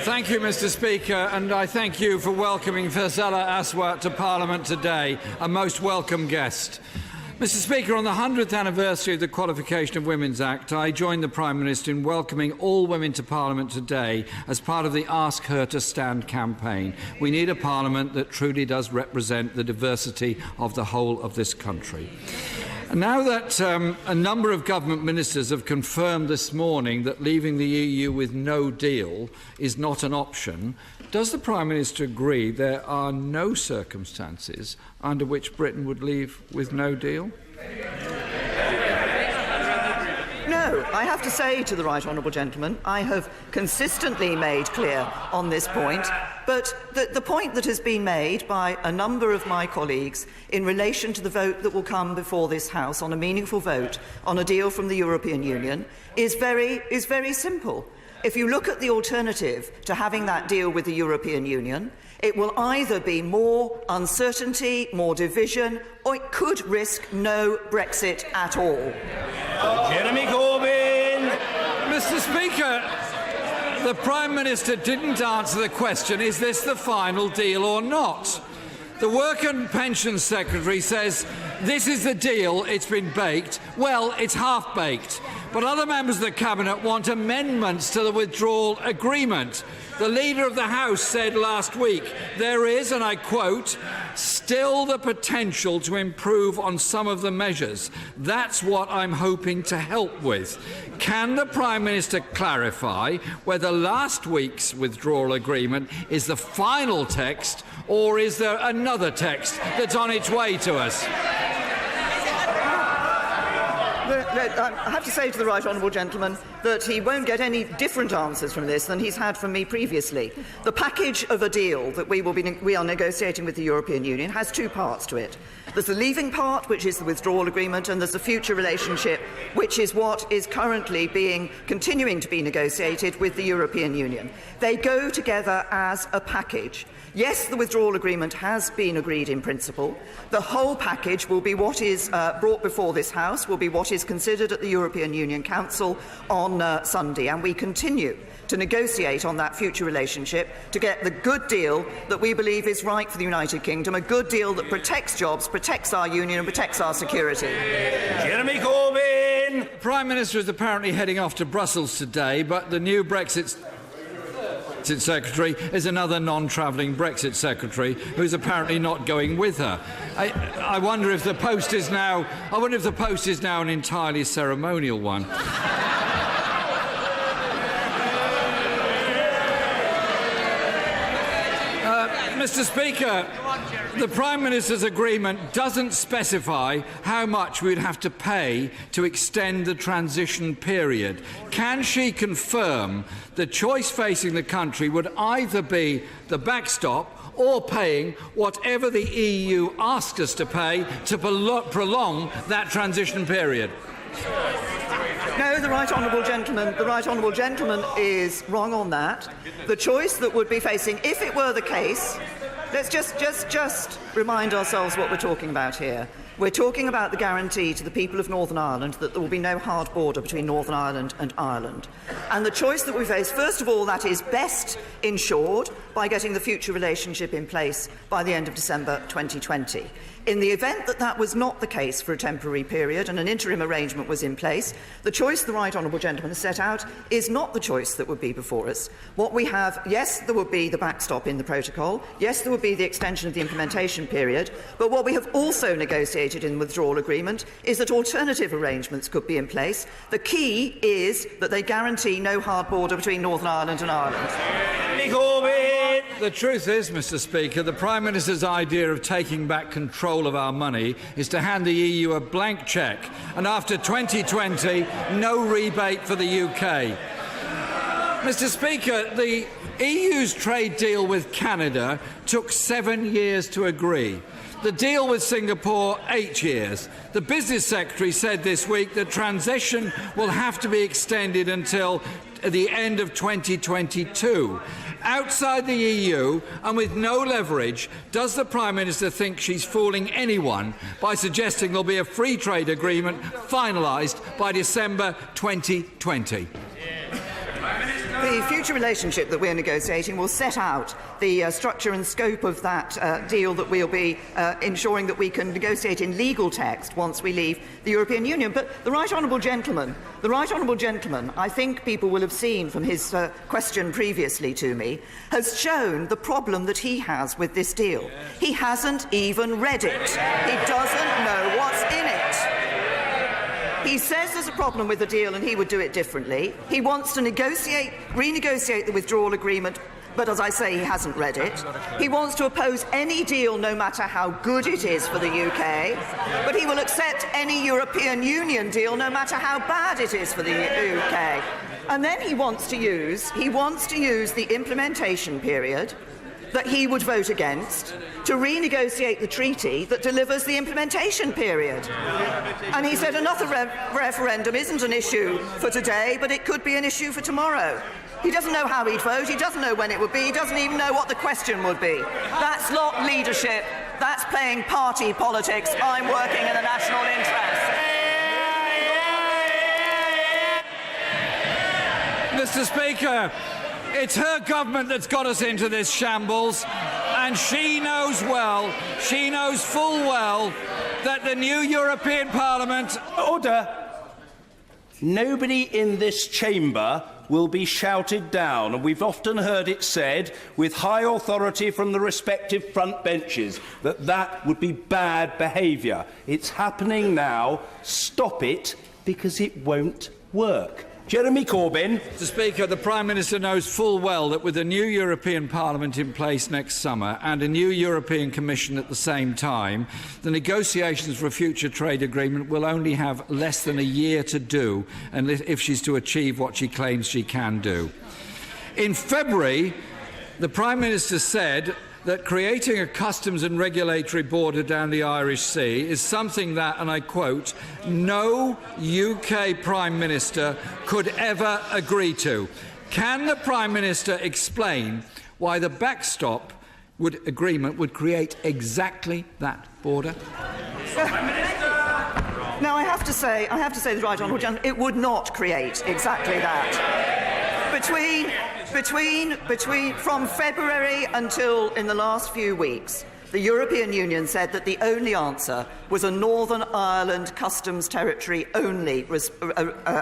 Thank you, Mr. Speaker, and I thank you for welcoming Faisala Aswat to Parliament today, a most welcome guest. Mr. Speaker, on the 100th anniversary of the Qualification of Women's Act, I joined the Prime Minister in welcoming all women to Parliament today as part of the Ask Her to Stand campaign. We need a Parliament that truly does represent the diversity of the whole of this country. Now that a number of government ministers have confirmed this morning that leaving the EU with no deal is not an option, does the Prime Minister agree there are no circumstances under which Britain would leave with no deal? No, I have to say to the right honourable gentleman, I have consistently made clear on this point, but the point that has been made by a number of my colleagues in relation to the vote that will come before this House on a meaningful vote on a deal from the European Union is very simple. If you look at the alternative to having that deal with the European Union, it will either be more uncertainty, more division, or it could risk no Brexit at all. Jeremy Corbyn. Mr. Speaker, the Prime Minister didn't answer the question, is this the final deal or not? The Work and Pensions Secretary says this is the deal, it's been baked. Well, it's half-baked. But other members of the Cabinet want amendments to the withdrawal agreement. The Leader of the House said last week, there is, and I quote, still the potential to improve on some of the measures. That's what I'm hoping to help with. Can the Prime Minister clarify whether last week's withdrawal agreement is the final text, or is there another text that's on its way to us? I have to say to the right honourable gentleman that he won't get any different answers from this than he's had from me previously. The package of a deal that we are negotiating with the European Union has two parts to it. There's the leaving part, which is the withdrawal agreement, and there's the future relationship, which is what is currently continuing to be negotiated with the European Union. They go together as a package. Yes, the withdrawal agreement has been agreed in principle. The whole package will be what is brought before this House, will be what is considered at the European Union Council on Sunday, and we continue to negotiate on that future relationship to get the good deal that we believe is right for the United Kingdom, a good deal that protects jobs, protects our union and protects our security. Jeremy Corbyn. The Prime Minister is apparently heading off to Brussels today, but the new Brexit Secretary is another non-travelling Brexit Secretary who's apparently not going with her. I wonder if the post is now an entirely ceremonial one. Mr. Speaker, the Prime Minister's agreement doesn't specify how much we'd have to pay to extend the transition period. Can she confirm the choice facing the country would either be the backstop or paying whatever the EU asked us to pay to prolong that transition period? No, the right honourable gentleman is wrong on that. The choice that would be facing, if it were the case, let's just remind ourselves what we're talking about here. We're talking about the guarantee to the people of Northern Ireland that there will be no hard border between Northern Ireland and Ireland. And the choice that we face, first of all, that is best ensured by getting the future relationship in place by the end of December 2020. In the event that that was not the case for a temporary period and an interim arrangement was in place, the choice the right honourable gentleman has set out is not the choice that would be before us. What we have, yes, there would be the backstop in the protocol, yes, there would be the extension of the implementation period, but what we have also negotiated in the withdrawal agreement is that alternative arrangements could be in place. The key is that they guarantee no hard border between Northern Ireland and Ireland. The truth is, Mr. Speaker, the Prime Minister's idea of taking back control of our money is to hand the EU a blank cheque, and after 2020, no rebate for the UK. Mr. Speaker, the EU's trade deal with Canada took 7 years to agree. The deal with Singapore, 8 years. The Business Secretary said this week that transition will have to be extended until the end of 2022. Outside the EU and with no leverage, does the Prime Minister think she's fooling anyone by suggesting there'll be a free trade agreement finalised by December 2020? The future relationship that we're negotiating will set out the structure and scope of that deal that we'll be ensuring that we can negotiate in legal text once we leave the European Union. But the Right Honourable Gentleman, I think people will have seen from his question previously to me, has shown the problem that he has with this deal. He hasn't even read it. He doesn't know what's in it. He says there's a problem with the deal and he would do it differently. He wants to renegotiate the withdrawal agreement, but as I say, he hasn't read it. He wants to oppose any deal, no matter how good it is for the UK, but he will accept any European Union deal, no matter how bad it is for the UK. And then he wants to use the implementation period that he would vote against to renegotiate the treaty that delivers the implementation period. And he said another referendum isn't an issue for today, but it could be an issue for tomorrow. He doesn't know how he'd vote, he doesn't know when it would be, he doesn't even know what the question would be. That's not leadership, that's playing party politics. I'm working in the national interest. Mr. Speaker, it's her government that's got us into this shambles, and she knows full well, that the new European Parliament... Order. Nobody in this chamber will be shouted down, and we've often heard it said, with high authority from the respective front benches, that that would be bad behaviour. It's happening now. Stop it, because it won't work. Jeremy Corbyn. Mr. Speaker, the Prime Minister knows full well that with a new European Parliament in place next summer and a new European Commission at the same time, the negotiations for a future trade agreement will only have less than a year to do if she's to achieve what she claims she can do. In February, the Prime Minister said that creating a customs and regulatory border down the Irish Sea is something that, and I quote, no UK Prime Minister could ever agree to. Can the Prime Minister explain why the backstop agreement would create exactly that border? Now, I have to say, the Right Honourable Gentleman, it would not create exactly that. From February until in the last few weeks, the European Union said that the only answer was a Northern Ireland customs territory only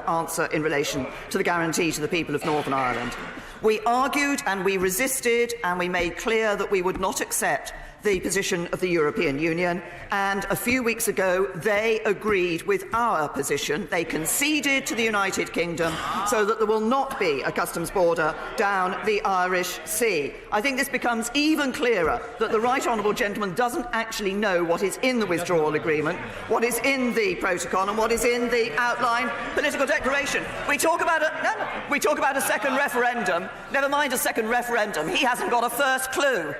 answer in relation to the guarantee to the people of Northern Ireland. We argued and we resisted and we made clear that we would not accept the position of the European Union, and a few weeks ago they agreed with our position. They conceded to the United Kingdom so that there will not be a customs border down the Irish Sea. I think this becomes even clearer that the Right Honourable Gentleman doesn't actually know what is in the withdrawal agreement, what is in the protocol and what is in the outline political declaration. We talk about a second referendum. Never mind a second referendum. He hasn't got a first clue.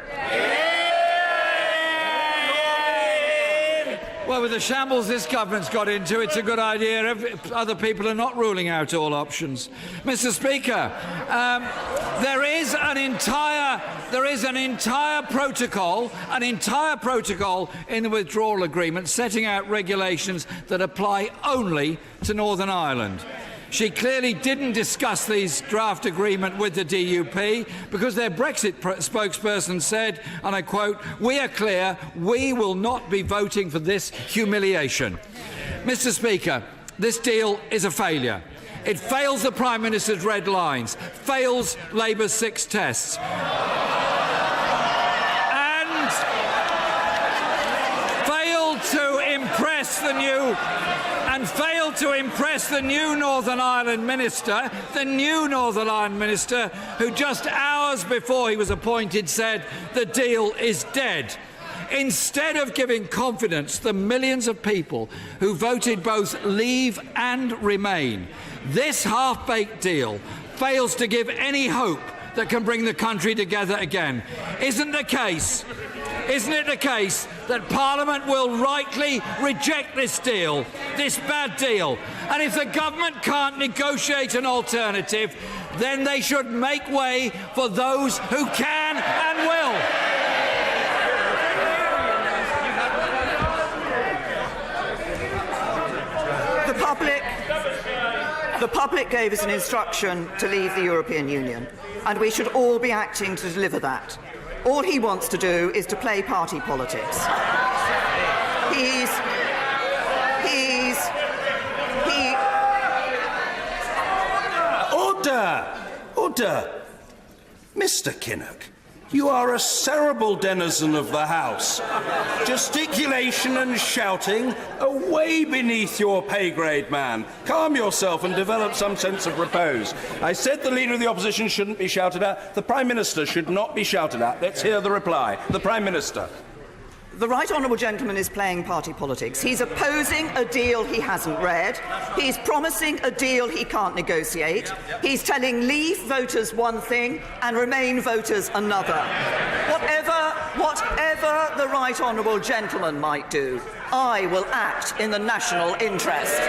Well, with the shambles this government's got into, it's a good idea if other people are not ruling out all options. Mr. Speaker, there is an entire protocol in the withdrawal agreement setting out regulations that apply only to Northern Ireland. She clearly didn't discuss this draft agreement with the DUP because their Brexit spokesperson said, and I quote, "We are clear, we will not be voting for this humiliation." Mr. Speaker, this deal is a failure. It fails the Prime Minister's red lines, fails Labour's 6 tests, and failed to impress the new Northern Ireland Minister, who just hours before he was appointed said the deal is dead. Instead of giving confidence to the millions of people who voted both Leave and Remain, this half-baked deal fails to give any hope that can bring the country together again. Isn't it the case that Parliament will rightly reject this deal, this bad deal? And if the government can't negotiate an alternative, then they should make way for those who can and will. The public gave us an instruction to leave the European Union, and we should all be acting to deliver that. All he wants to do is to play party politics. Order! Mr. Kinnock, you are a cerebral denizen of the House. Gesticulation and shouting are way beneath your pay grade, man. Calm yourself and develop some sense of repose. I said the Leader of the Opposition shouldn't be shouted at. The Prime Minister should not be shouted at. Let's hear the reply. The Prime Minister. The right honourable gentleman is playing party politics. He's opposing a deal he hasn't read. He's promising a deal he can't negotiate. He's telling Leave voters one thing and Remain voters another. Whatever the right honourable gentleman might do, I will act in the national interest.